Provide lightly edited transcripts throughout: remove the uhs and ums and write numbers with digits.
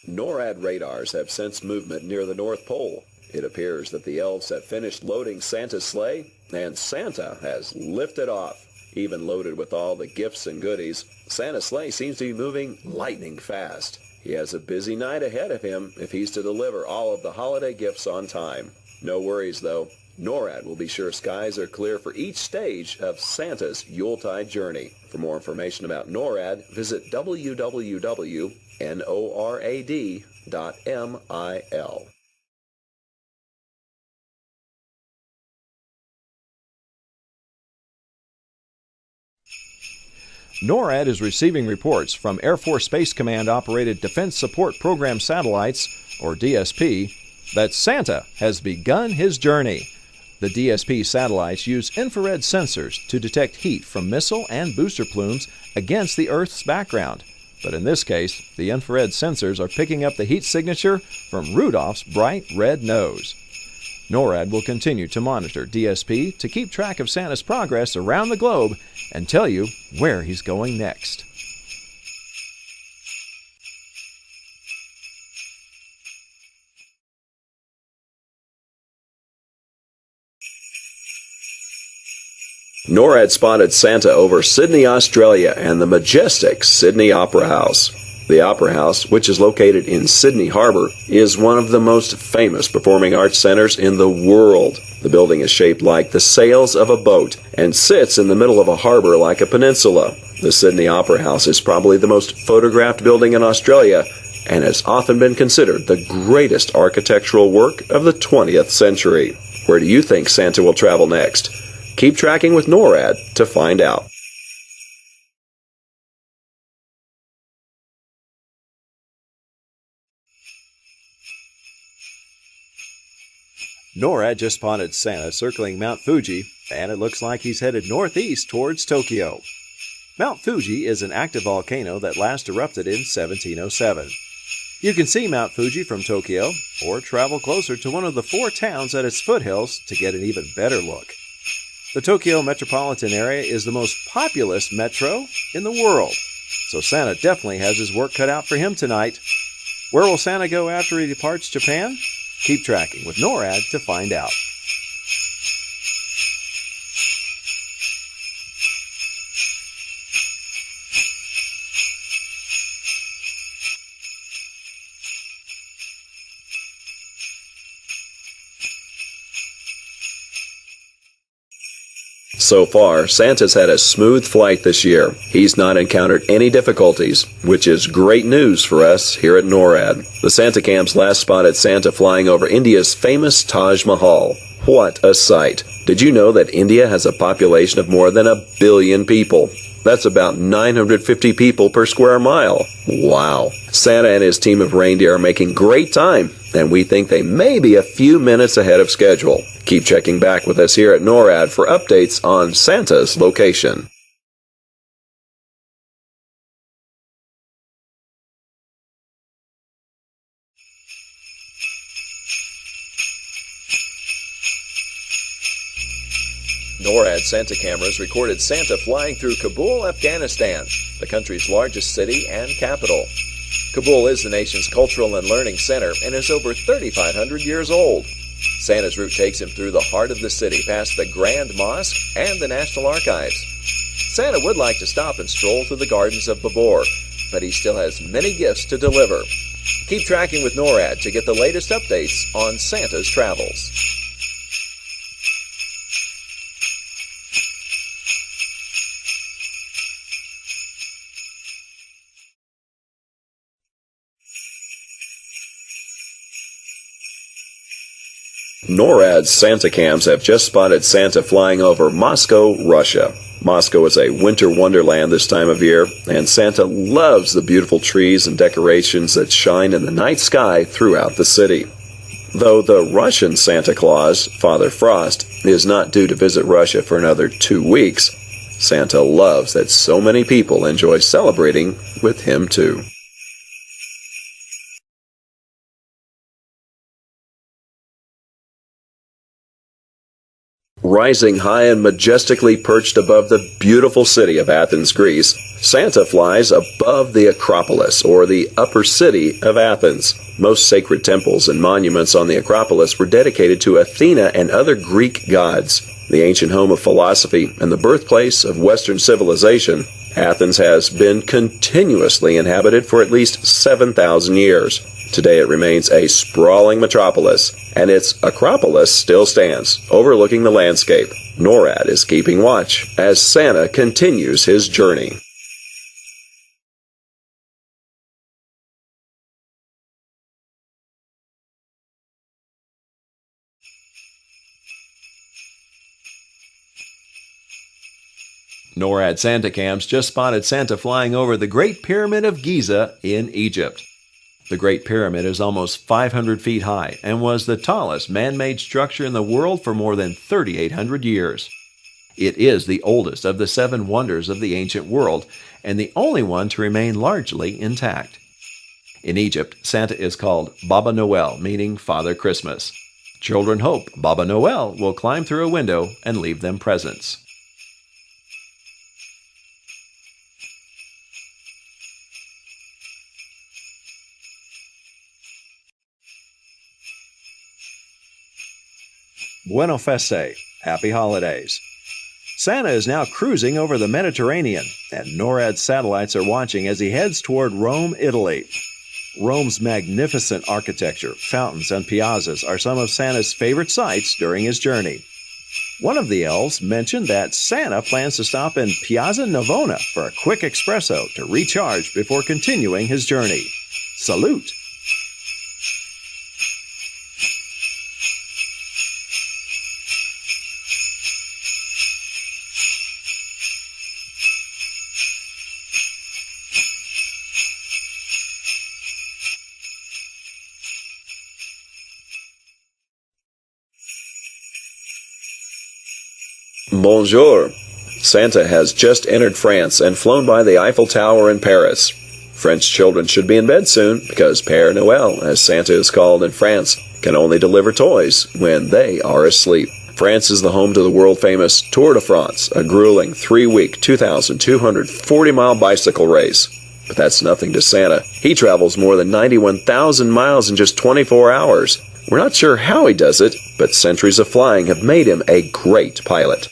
NORAD radars have sensed movement near the North Pole. It appears that the elves have finished loading Santa's sleigh, and Santa has lifted off. Even loaded with all the gifts and goodies, Santa's sleigh seems to be moving lightning fast. He has a busy night ahead of him if he's to deliver all of the holiday gifts on time. No worries, though. NORAD will be sure skies are clear for each stage of Santa's Yuletide journey. For more information about NORAD, visit www.norad.mil. NORAD is receiving reports from Air Force Space Command-operated Defense Support Program satellites, or DSP, that Santa has begun his journey. The DSP satellites use infrared sensors to detect heat from missile and booster plumes against the Earth's background. But in this case, the infrared sensors are picking up the heat signature from Rudolph's bright red nose. NORAD will continue to monitor DSP to keep track of Santa's progress around the globe and tell you where he's going next. NORAD spotted Santa over Sydney, Australia, and the majestic Sydney Opera House. The Opera House, which is located in Sydney Harbour, is one of the most famous performing arts centers in the world. The building is shaped like the sails of a boat and sits in the middle of a harbour like a peninsula. The Sydney Opera House is probably the most photographed building in Australia and has often been considered the greatest architectural work of the 20th century. Where do you think Santa will travel next? Keep tracking with NORAD to find out. NORAD just spotted Santa circling Mount Fuji, and it looks like he's headed northeast towards Tokyo. Mount Fuji is an active volcano that last erupted in 1707. You can see Mount Fuji from Tokyo, or travel closer to one of the 4 towns at its foothills to get an even better look. The Tokyo metropolitan area is the most populous metro in the world, so Santa definitely has his work cut out for him tonight. Where will Santa go after he departs Japan? Keep tracking with NORAD to find out. So far, Santa's had a smooth flight this year. He's not encountered any difficulties, which is great news for us here at NORAD. The Santa Cams last spotted Santa flying over India's famous Taj Mahal. What a sight! Did you know that India has a population of more than 1 billion people? That's about 950 people per square mile. Wow! Santa and his team of reindeer are making great time, and we think they may be a few minutes ahead of schedule. Keep checking back with us here at NORAD for updates on Santa's location. NORAD Santa cameras recorded Santa flying through Kabul, Afghanistan, the country's largest city and capital. Kabul is the nation's cultural and learning center and is over 3,500 years old. Santa's route takes him through the heart of the city, past the Grand Mosque and the National Archives. Santa would like to stop and stroll through the gardens of Babur, but he still has many gifts to deliver. Keep tracking with NORAD to get the latest updates on Santa's travels. NORAD's Santa Cams have just spotted Santa flying over Moscow, Russia. Moscow is a winter wonderland this time of year, and Santa loves the beautiful trees and decorations that shine in the night sky throughout the city. Though the Russian Santa Claus, Father Frost, is not due to visit Russia for another 2 weeks, Santa loves that so many people enjoy celebrating with him too. Rising high and majestically perched above the beautiful city of Athens, Greece, Santa flies above the Acropolis, or the upper city of Athens. Most sacred temples and monuments on the Acropolis were dedicated to Athena and other Greek gods. The ancient home of philosophy and the birthplace of Western civilization, Athens has been continuously inhabited for at least 7,000 years. Today it remains a sprawling metropolis, and its Acropolis still stands, overlooking the landscape. NORAD is keeping watch as Santa continues his journey. NORAD Santa cams just spotted Santa flying over the Great Pyramid of Giza in Egypt. The Great Pyramid is almost 500 feet high and was the tallest man-made structure in the world for more than 3,800 years. It is the oldest of the 7 wonders of the ancient world and the only one to remain largely intact. In Egypt, Santa is called Baba Noel, meaning Father Christmas. Children hope Baba Noel will climb through a window and leave them presents. Buenos Feste, happy holidays. Santa is now cruising over the Mediterranean, and NORAD satellites are watching as he heads toward Rome, Italy. Rome's magnificent architecture, fountains, and piazzas are some of Santa's favorite sights during his journey. One of the elves mentioned that Santa plans to stop in Piazza Navona for a quick espresso to recharge before continuing his journey. Salute! Bonjour! Santa has just entered France and flown by the Eiffel Tower in Paris. French children should be in bed soon because Père Noël, as Santa is called in France, can only deliver toys when they are asleep. France is the home to the world-famous Tour de France, a grueling 3-week, 2,240-mile bicycle race. But that's nothing to Santa. He travels more than 91,000 miles in just 24 hours. We're not sure how he does it, but centuries of flying have made him a great pilot.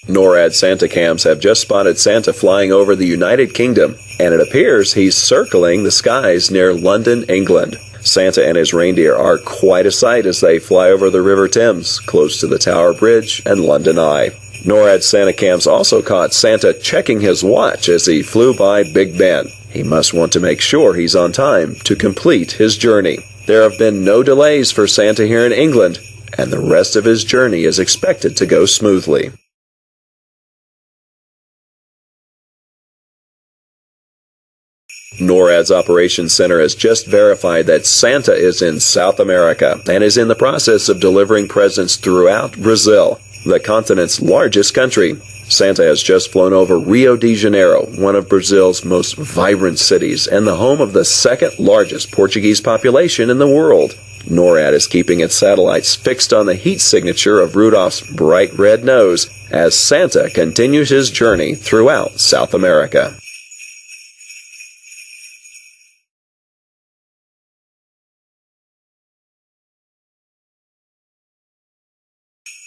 NORAD Santa cams have just spotted Santa flying over the United Kingdom, and it appears he's circling the skies near London, England. Santa and his reindeer are quite a sight as they fly over the River Thames, close to the Tower Bridge and London Eye. NORAD Santa cams also caught Santa checking his watch as he flew by Big Ben. He must want to make sure he's on time to complete his journey. There have been no delays for Santa here in England, and the rest of his journey is expected to go smoothly. NORAD's Operations Center has just verified that Santa is in South America and is in the process of delivering presents throughout Brazil, the continent's largest country. Santa has just flown over Rio de Janeiro, one of Brazil's most vibrant cities and the home of the second largest Portuguese population in the world. NORAD is keeping its satellites fixed on the heat signature of Rudolph's bright red nose as Santa continues his journey throughout South America.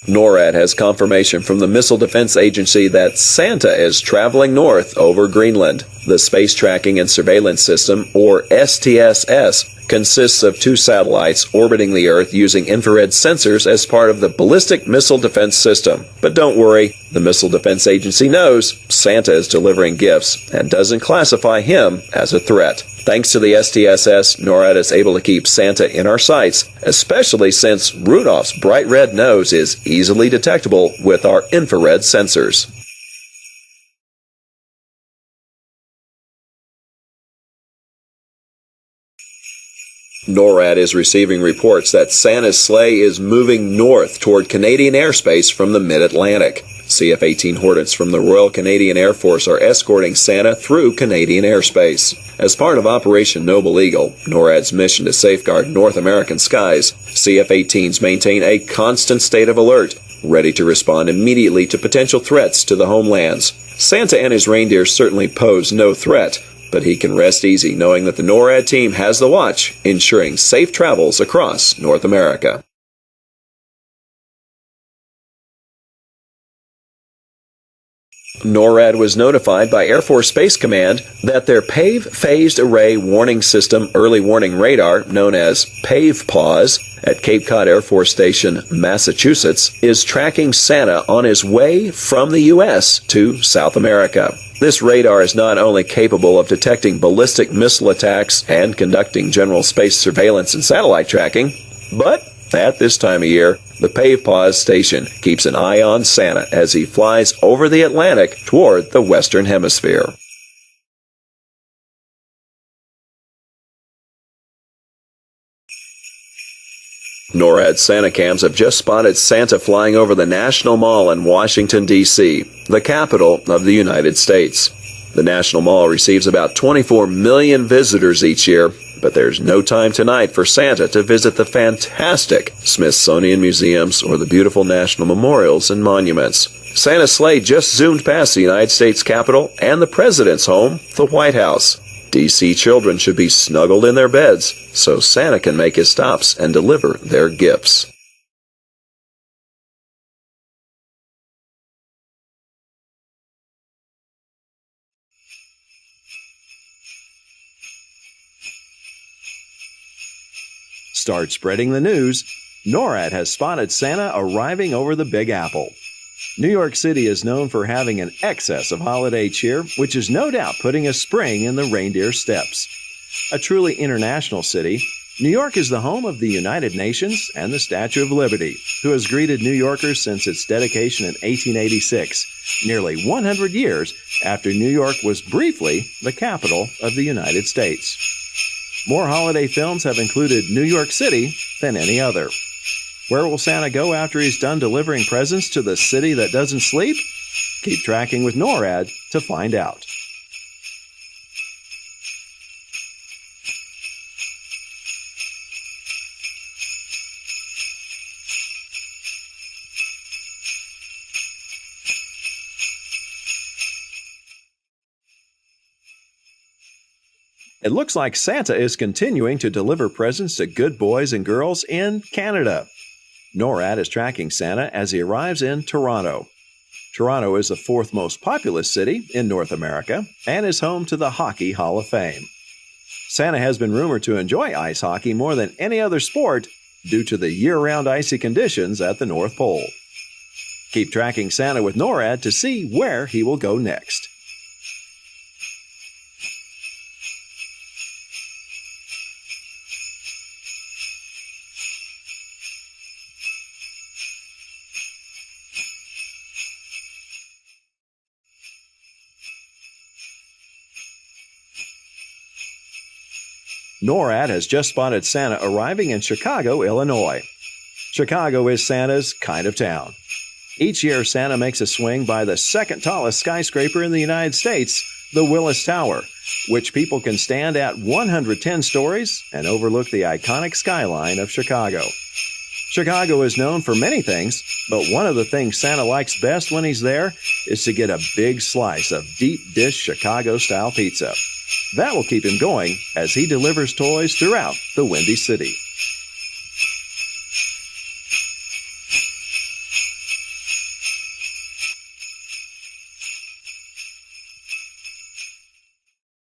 NORAD has confirmation from the Missile Defense Agency that Santa is traveling north over Greenland. The Space Tracking and Surveillance System, or STSS, consists of 2 satellites orbiting the Earth using infrared sensors as part of the Ballistic Missile Defense System. But don't worry, the Missile Defense Agency knows Santa is delivering gifts and doesn't classify him as a threat. Thanks to the STSS, NORAD is able to keep Santa in our sights, especially since Rudolph's bright red nose is easily detectable with our infrared sensors. NORAD is receiving reports that Santa's sleigh is moving north toward Canadian airspace from the mid-Atlantic. CF-18 Hornets from the Royal Canadian Air Force are escorting Santa through Canadian airspace. As part of Operation Noble Eagle, NORAD's mission to safeguard North American skies, CF-18s maintain a constant state of alert, ready to respond immediately to potential threats to the homelands. Santa and his reindeer certainly pose no threat, but he can rest easy knowing that the NORAD team has the watch, ensuring safe travels across North America. NORAD was notified by Air Force Space Command that their PAVE Phased Array Warning System Early Warning Radar, known as PAVE-PAWS, at Cape Cod Air Force Station, Massachusetts, is tracking Santa on his way from the U.S. to South America. This radar is not only capable of detecting ballistic missile attacks and conducting general space surveillance and satellite tracking, but at this time of year, the PAVE-PAWS station keeps an eye on Santa as he flies over the Atlantic toward the Western Hemisphere. NORAD Santa cams have just spotted Santa flying over the National Mall in Washington, D.C., the capital of the United States. The National Mall receives about 24 million visitors each year, but there's no time tonight for Santa to visit the fantastic Smithsonian museums or the beautiful national memorials and monuments. Santa's sleigh just zoomed past the United States Capitol and the President's home, the White House. D.C. children should be snuggled in their beds so Santa can make his stops and deliver their gifts. Start spreading the news. NORAD has spotted Santa arriving over the Big Apple. New York City is known for having an excess of holiday cheer, which is no doubt putting a spring in the reindeer steps. A truly international city, New York is the home of the United Nations and the Statue of Liberty, who has greeted New Yorkers since its dedication in 1886, nearly 100 years after New York was briefly the capital of the United States. More holiday films have included New York City than any other. Where will Santa go after he's done delivering presents to the city that doesn't sleep? Keep tracking with NORAD to find out. It looks like Santa is continuing to deliver presents to good boys and girls in Canada. NORAD is tracking Santa as he arrives in Toronto. Toronto is the fourth most populous city in North America and is home to the Hockey Hall of Fame. Santa has been rumored to enjoy ice hockey more than any other sport due to the year-round icy conditions at the North Pole. Keep tracking Santa with NORAD to see where he will go next. NORAD has just spotted Santa arriving in Chicago, Illinois. Chicago is Santa's kind of town. Each year, Santa makes a swing by the second tallest skyscraper in the United States, the Willis Tower, which people can stand at 110 stories and overlook the iconic skyline of Chicago. Chicago is known for many things, but one of the things Santa likes best when he's there is to get a big slice of deep dish Chicago-style pizza. That will keep him going as he delivers toys throughout the Windy City.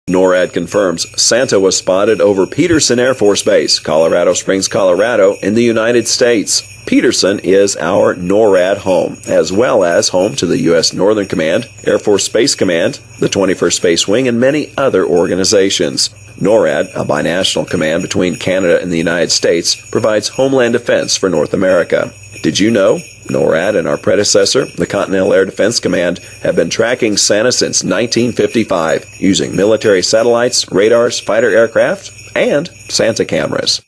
NORAD confirms Santa was spotted over Peterson Air Force Base, Colorado Springs, Colorado, in the United States. Peterson is our NORAD home, as well as home to the U.S. Northern Command, Air Force Space Command, the 21st Space Wing, and many other organizations. NORAD, a binational command between Canada and the United States, provides homeland defense for North America. Did you know NORAD and our predecessor, the Continental Air Defense Command, have been tracking Santa since 1955, using military satellites, radars, fighter aircraft, and Santa cameras.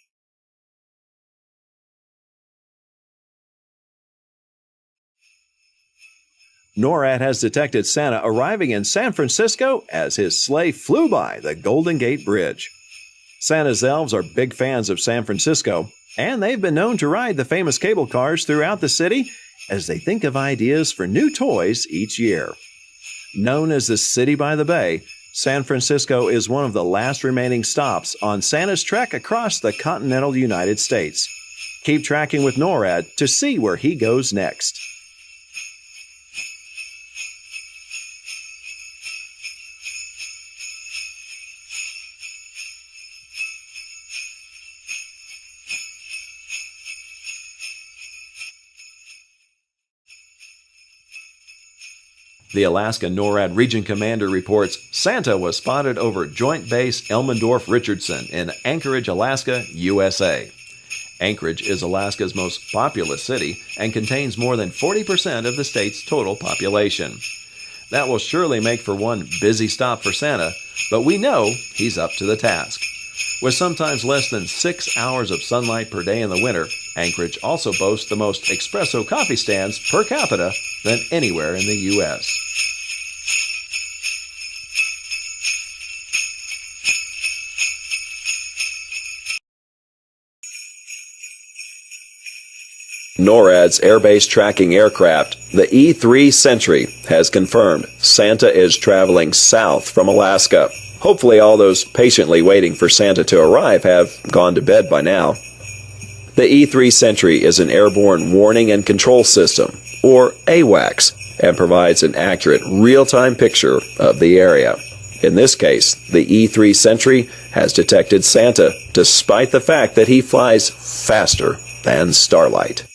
NORAD has detected Santa arriving in San Francisco as his sleigh flew by the Golden Gate Bridge. Santa's elves are big fans of San Francisco, and they've been known to ride the famous cable cars throughout the city as they think of ideas for new toys each year. Known as the City by the Bay, San Francisco is one of the last remaining stops on Santa's trek across the continental United States. Keep tracking with NORAD to see where he goes next. The Alaska NORAD Region Commander reports Santa was spotted over Joint Base Elmendorf-Richardson in Anchorage, Alaska, USA. Anchorage is Alaska's most populous city and contains more than 40% of the state's total population. That will surely make for one busy stop for Santa, but we know he's up to the task. With sometimes less than 6 hours of sunlight per day in the winter, Anchorage also boasts the most espresso coffee stands per capita than anywhere in the U.S. NORAD's airbase tracking aircraft, the E-3 Sentry, has confirmed Santa is traveling south from Alaska. Hopefully all those patiently waiting for Santa to arrive have gone to bed by now. The E-3 Sentry is an airborne warning and control system, or AWACS, and provides an accurate real-time picture of the area. In this case, the E-3 Sentry has detected Santa, despite the fact that he flies faster than starlight.